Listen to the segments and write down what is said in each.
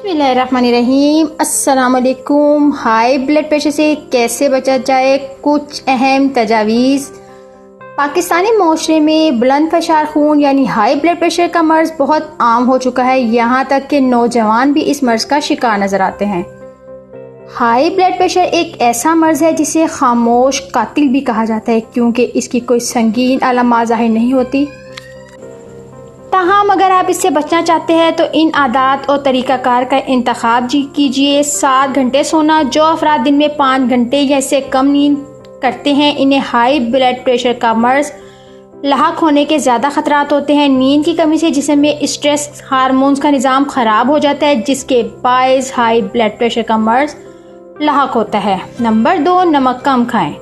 बिस्मिल्लाहिर्रहमानिर्रहीम। अस्सलाम वालेकुम। हाई ब्लड प्रेशर से कैसे बचा जाए, कुछ अहम तजावीज़। पाकिस्तानी माशरे में बुलंद फशार खून यानी हाई ब्लड प्रेशर का मर्ज़ बहुत आम हो चुका है। यहाँ तक कि नौजवान भी इस मर्ज़ का शिकार नज़र आते हैं। हाई ब्लड प्रेशर एक ऐसा मर्ज़ है जिसे खामोश कातिल भी कहा जाता है, क्योंकि इसकी कोई संगीन अलामात ज़ाहिर नहीं होती। ताहम अगर आप इससे बचना चाहते हैं तो इन आदात और तरीक़ाकार का इंतखाब कीजिए। 7 घंटे सोना। जो अफराद दिन में 5 घंटे या इससे कम नींद करते हैं, इन्हें हाई ब्लड प्रेशर का मर्ज़ लाहक होने के ज़्यादा ख़तरात होते हैं। नींद की कमी से जिस्म में स्ट्रेस हार्मोन्स का निज़ाम ख़राब हो जाता है, जिसके बायस हाई ब्लड प्रेशर का मर्ज़ लाहक होता है। नंबर 2, नमक कम खाएं।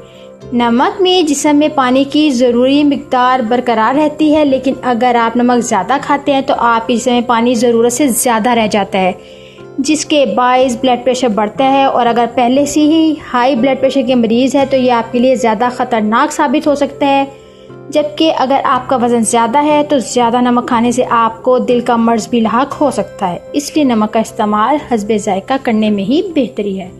नमक में जिस्म में पानी की ज़रूरी मिक़दार बरकरार रहती है, लेकिन अगर आप नमक ज़्यादा खाते हैं तो आपके जिस्म में पानी ज़रूरत से ज़्यादा रह जाता है, जिसके बायस ब्लड प्रेशर बढ़ता है। और अगर पहले से ही हाई ब्लड प्रेशर के मरीज़ है तो ये आपके लिए ज़्यादा ख़तरनाक साबित हो सकता है। जबकि अगर आपका वज़न ज़्यादा है तो ज़्यादा नमक खाने से आपको दिल का मर्ज़ भी लाहक हो सकता है। इसलिए नमक का इस्तेमाल हस्बे ज़ायक़ा करने में ही बेहतरी है।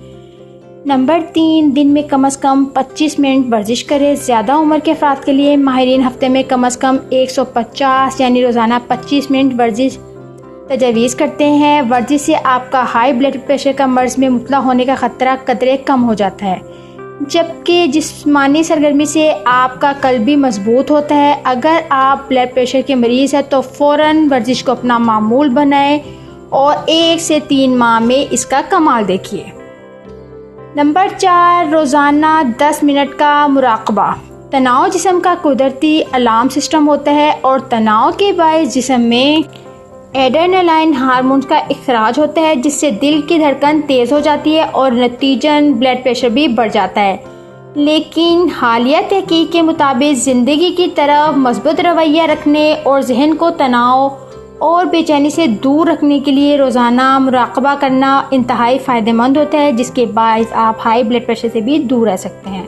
नंबर 3, दिन में कम से कम 25 मिनट वर्जिश करें। ज़्यादा उम्र के अफराद के लिए माहिरीन हफ्ते में कम से कम 150 यानी रोज़ाना 25 मिनट वर्जिश तजवीज़ करते हैं। वर्जिश से आपका हाई ब्लड प्रेशर का मर्ज़ में मुब्तला होने का ख़तरा कदरे कम हो जाता है, जबकि जिस्मानी सरगर्मी से आपका कल्ब भी मजबूत होता है। अगर आप ब्लड प्रेशर के मरीज़ हैं तो फ़ौरन वर्जिश को अपना मामूल बनाएं और 1 से 3 माह में इसका कमाल देखिए। नंबर 4, रोज़ाना 10 मिनट का मुराक़बा। तनाव जिस्म का कुदरती अलार्म सिस्टम होता है और तनाव के बायस जिस्म में एड्रेनालाइन हार्मोन का इखराज होता है, जिससे दिल की धड़कन तेज़ हो जाती है और नतीजन ब्लड प्रेशर भी बढ़ जाता है। लेकिन हालिया तहकीक के मुताबिक ज़िंदगी की तरफ मज़बूत रवैया रखने और जहन को तनाव और बेचैनी से दूर रखने के लिए रोज़ाना मुराक़बा करना इंतहाई फ़ायदेमंद होता है, जिसके बायस आप हाई ब्लड प्रेशर से भी दूर रह सकते हैं।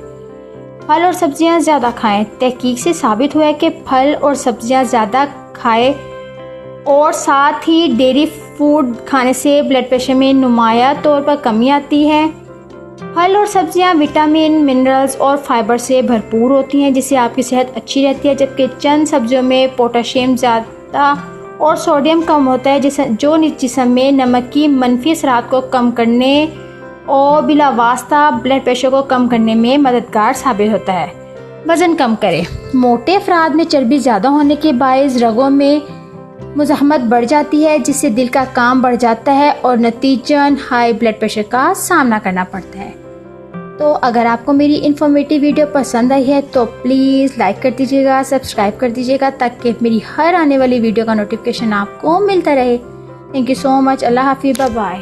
फल और सब्जियां ज़्यादा खाएं। तहकीक से साबित हुआ है कि फल और सब्जियां ज़्यादा खाएं और साथ ही डेयरी फूड खाने से ब्लड प्रेशर में नुमाया तौर पर कमी आती है। फल और सब्जियां विटामिन, मिनरल्स और फाइबर से भरपूर होती हैं, जिससे आपकी सेहत अच्छी रहती है। जबकि चंद सब्जियों में पोटाशियम ज़्यादा और सोडियम कम होता है, जो जिस्म में नमक की मनफी असरात को कम करने और बिला वास्ता ब्लड प्रेशर को कम करने में मददगार साबित होता है। वज़न कम करें। मोटे अफराद में चर्बी ज़्यादा होने के बायस रगों में मुज़ाहमत बढ़ जाती है, जिससे दिल का काम बढ़ जाता है और नतीजन हाई ब्लड प्रेशर का सामना करना पड़ता है। तो अगर आपको मेरी इन्फॉर्मेटिव वीडियो पसंद आई है तो प्लीज़ लाइक कर दीजिएगा, सब्सक्राइब कर दीजिएगा, ताकि मेरी हर आने वाली वीडियो का नोटिफिकेशन आपको मिलता रहे। Thank you so much. अल्लाह हाफिज़। Bye bye.